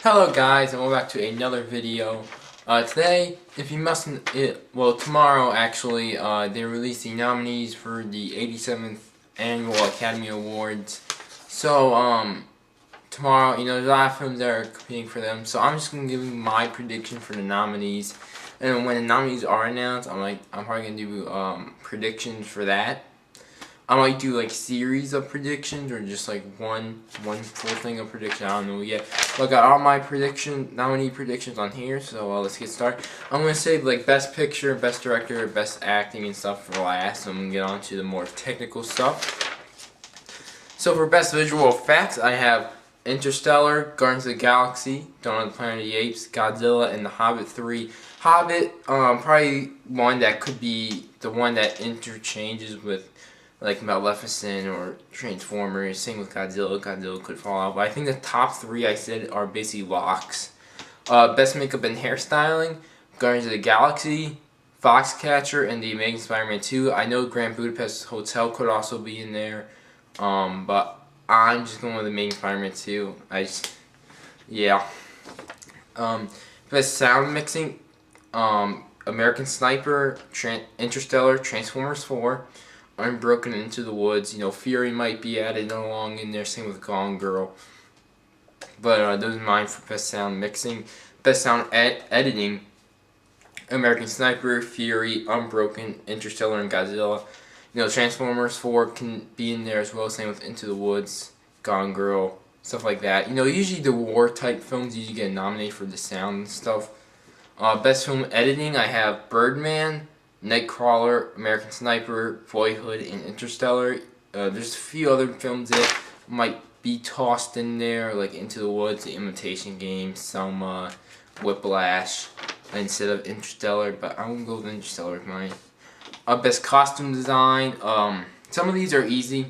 Hello guys, and welcome back to another video. Today, if you mustn't, tomorrow actually, they released the nominees for the 87th Annual Academy Awards. So, tomorrow, there's a lot of films that are competing for them, so I'm just going to give you my prediction for the nominees. And when the nominees are announced, I'm probably going to do, predictions for that. I might do like series of predictions or just like one full thing of prediction. I don't know yet. But I got all my nominee predictions on here. So let's get started. I'm gonna save like best picture, best director, best acting and stuff for last. So I'm gonna get on to the more technical stuff. So for best visual effects, I have Interstellar, Guardians of the Galaxy, Dawn of the Planet of the Apes, Godzilla, and The Hobbit 3. Hobbit, probably one that could be the one that interchanges with like Maleficent or Transformers. Same with Godzilla. Godzilla could fall out. But I think the top three I said are basically locks. Best makeup and hairstyling, Guardians of the Galaxy, Foxcatcher, and The Amazing Spider-Man 2. I know Grand Budapest Hotel could also be in there. But I'm just going with The Amazing Spider-Man 2. Yeah. Best sound mixing, American Sniper, Interstellar, Transformers 4. Unbroken, Into the Woods. Fury might be added along in there. Same with Gone Girl. But those are mine for best sound mixing. Best sound editing, American Sniper, Fury, Unbroken, Interstellar, and Godzilla. Transformers 4 can be in there as well. Same with Into the Woods, Gone Girl, stuff like that. Usually the war type films usually get nominated for the sound and stuff. Best film editing, I have Birdman, Nightcrawler, American Sniper, Boyhood, and Interstellar. There's a few other films that might be tossed in there, like Into the Woods, The Imitation Game, Selma, Whiplash, instead of Interstellar, but I'm going to go with Interstellar as mine. Best costume design, some of these are easy,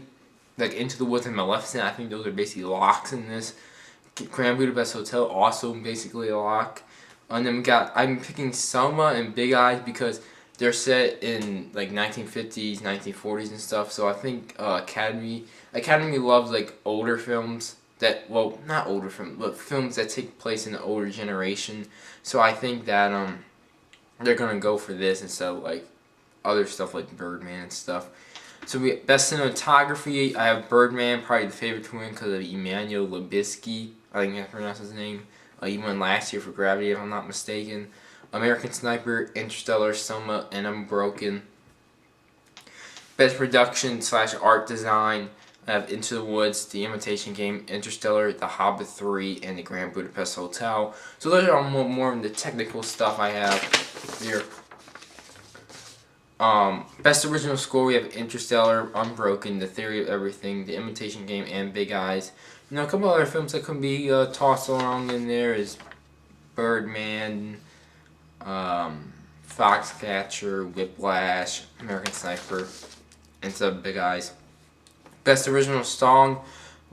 like Into the Woods and Maleficent. I think those are basically locks in this. Grand Budapest Hotel, also basically a lock. And then I'm picking Selma and Big Eyes because they're set in like 1950s, 1940s and stuff. So I think Academy loves like older films that, well, not older films, but films that take place in the older generation. So I think that they're gonna go for this instead of like other stuff like Birdman and stuff. So best cinematography, I have Birdman, probably the favorite to win because of Emmanuel Lubezki. I think I pronounced his name. He won last year for Gravity, if I'm not mistaken. American Sniper, Interstellar, Selma, and Unbroken. Best production / art design, I have Into the Woods, The Imitation Game, Interstellar, The Hobbit 3, and The Grand Budapest Hotel. So those are more of the technical stuff I have here. Best original score, we have Interstellar, Unbroken, The Theory of Everything, The Imitation Game, and Big Eyes. A couple other films that can be tossed along in there is Birdman, Foxcatcher, Whiplash, American Sniper, and some Big Eyes. Best original song,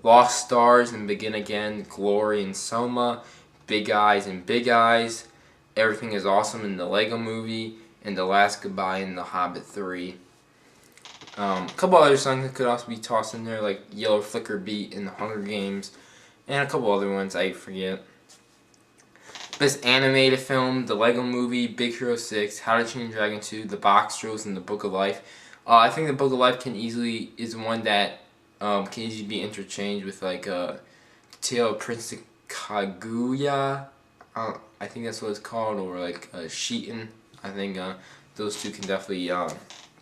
Lost Stars and Begin Again, Glory and Selma, Big Eyes and Big Eyes, Everything is Awesome in the Lego Movie, and The Last Goodbye in The Hobbit 3. A couple other songs that could also be tossed in there, like Yellow Flicker Beat in The Hunger Games, and a couple other ones I forget. Best animated film, The Lego Movie, Big Hero 6, How to Train Your Dragon 2, The Box Trolls, and The Book of Life. I think The Book of Life is one that can easily be interchanged with like Tale of Prince Kaguya. I think that's what it's called, or like Sheetan. I think those two can definitely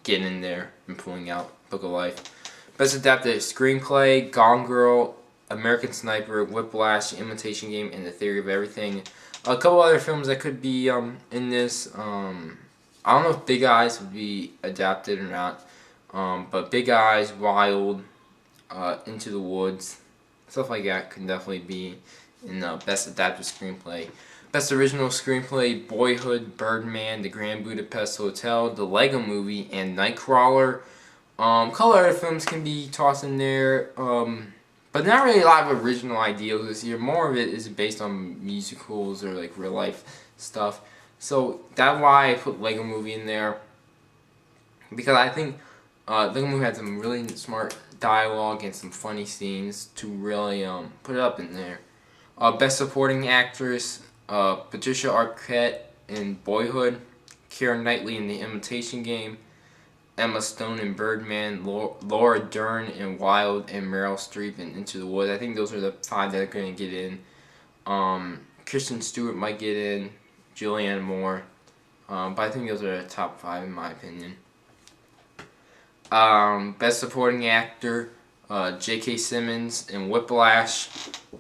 get in there and pulling out Book of Life. Best adapted screenplay, Gone Girl, American Sniper, Whiplash, Imitation Game, and The Theory of Everything. A couple other films that could be in this. I don't know if Big Eyes would be adapted or not, but Big Eyes, Wild, Into the Woods, stuff like that could definitely be in the best adapted screenplay. Best original screenplay, Boyhood, Birdman, The Grand Budapest Hotel, The Lego Movie, and Nightcrawler. Couple other films can be tossed in there, but not really a lot of original ideas this year. More of it is based on musicals or like real life stuff. So that's why I put Lego Movie in there, because I think Lego Movie had some really smart dialogue and some funny scenes to really put it up in there. Best Supporting Actress, Patricia Arquette in Boyhood, Keira Knightley in The Imitation Game, Emma Stone in Birdman, Laura Dern in Wild, and Meryl Streep in Into the Woods. I think those are the 5 that are going to get in. Kristen Stewart might get in, Julianne Moore, but I think those are the top 5 in my opinion. Best Supporting Actor, J.K. Simmons in Whiplash,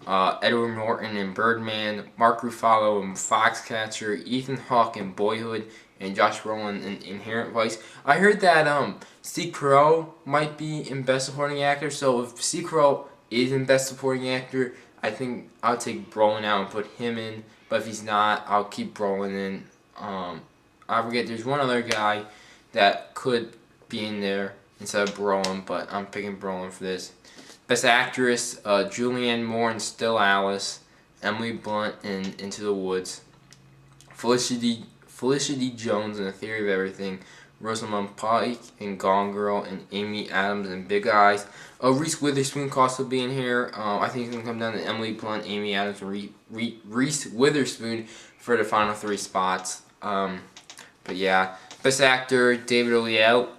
Edward Norton in Birdman, Mark Ruffalo in Foxcatcher, Ethan Hawke in Boyhood, and Josh Brolin in Inherent Vice. I heard that Steve Carell might be in Best Supporting Actor, so if Steve Carell is in Best Supporting Actor, I think I'll take Brolin out and put him in, but if he's not, I'll keep Brolin in. I forget, there's one other guy that could be in there instead of Brolin, but I'm picking Brolin for this. Best Actress, Julianne Moore in Still Alice, Emily Blunt in Into the Woods, Felicia D. Jones in The Theory of Everything, Rosamund Pike in Gone Girl, and Amy Adams in Big Eyes. Reese Witherspoon could also be in here. I think it's going to come down to Emily Blunt, Amy Adams, and Reese Witherspoon for the final 3 spots. But yeah, Best Actor, David Oyelowo,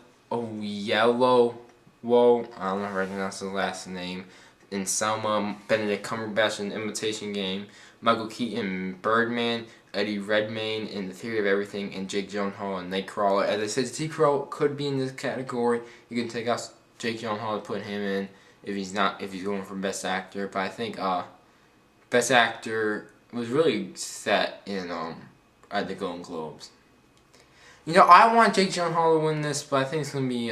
I don't know how to pronounce his last name, in Selma, Benedict Cumberbatch in Imitation Game, Michael Keaton in Birdman, Eddie Redmayne in The Theory of Everything, and Jake Gyllenhaal in Nightcrawler. As I said, Steve Carell could be in this category. You can take out Jake Gyllenhaal and put him in if he's going for Best Actor. But I think Best Actor was really set in at the Golden Globes. You know, I want Jake Gyllenhaal to win this, but I think it's gonna be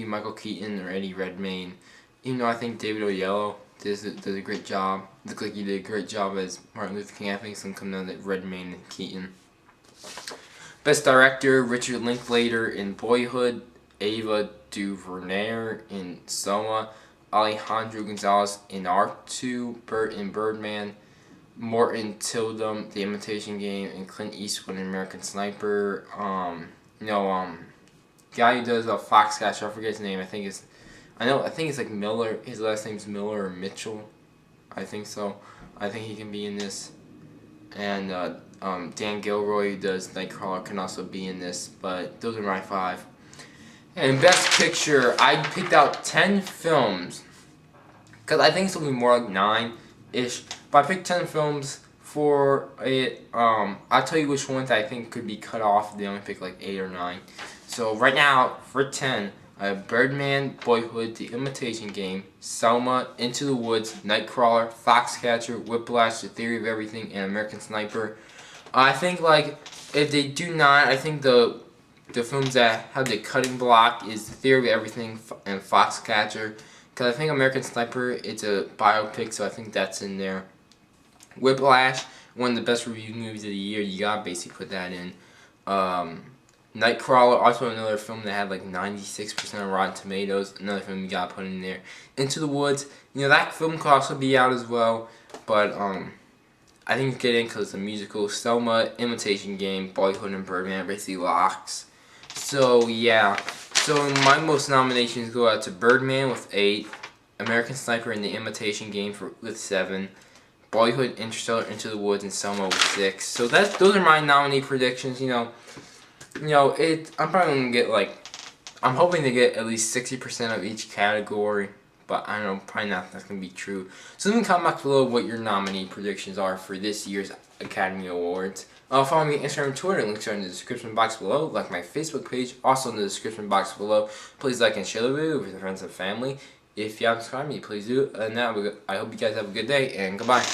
Michael Keaton or Eddie Redmayne. Even though I think David Oyelowo does a great job. Looks like he did a great job as Martin Luther King. I think it's gonna come down to Redmayne and Keaton. Best Director, Richard Linklater in Boyhood, Ava DuVernay in Soma, Alejandro Gonzalez in R2 in Birdman, Morton Tildum, The Imitation Game, and Clint Eastwood in American Sniper. Guy who does Foxcatcher, I forget his name. I think it's like Miller. His last name's Miller or Mitchell. I think so. I think he can be in this. And Dan Gilroy, who does Nightcrawler, can also be in this. But those are my 5. And Best Picture, I picked out 10 films. Because I think it's going to be more like 9-ish. But I picked 10 films for it. I'll tell you which ones I think could be cut off. They only pick like 8 or 9. So right now, for 10, I have Birdman, Boyhood, The Imitation Game, Selma, Into the Woods, Nightcrawler, Foxcatcher, Whiplash, The Theory of Everything, and American Sniper. I think if they do not, I think the films that have the cutting block is The Theory of Everything and Foxcatcher. Because I think American Sniper, it's a biopic, so I think that's in there. Whiplash, one of the best reviewed movies of the year, you gotta basically put that in. Nightcrawler, also another film that had like 96% of Rotten Tomatoes, another film you gotta put in there. Into the Woods, that film could also be out as well, but I think you get in because it's a musical. Selma, Imitation Game, Boyhood, and Birdman are basically locks. So yeah, so my most nominations go out to Birdman with 8, American Sniper and The Imitation Game with 7, Boyhood, Interstellar, Into the Woods, and Selma with 6. So those are my nominee predictions. I'm probably gonna get I'm hoping to get at least 60% of each category, but I don't know, probably not. That's gonna be true. So leave in the comment below what your nominee predictions are for this year's Academy Awards. Follow me on Instagram and Twitter. Links are in the description box below. Like my Facebook page, also in the description box below. Please like and share the video with your friends and family. If you haven't subscribed to me, please do. And now I hope you guys have a good day and goodbye.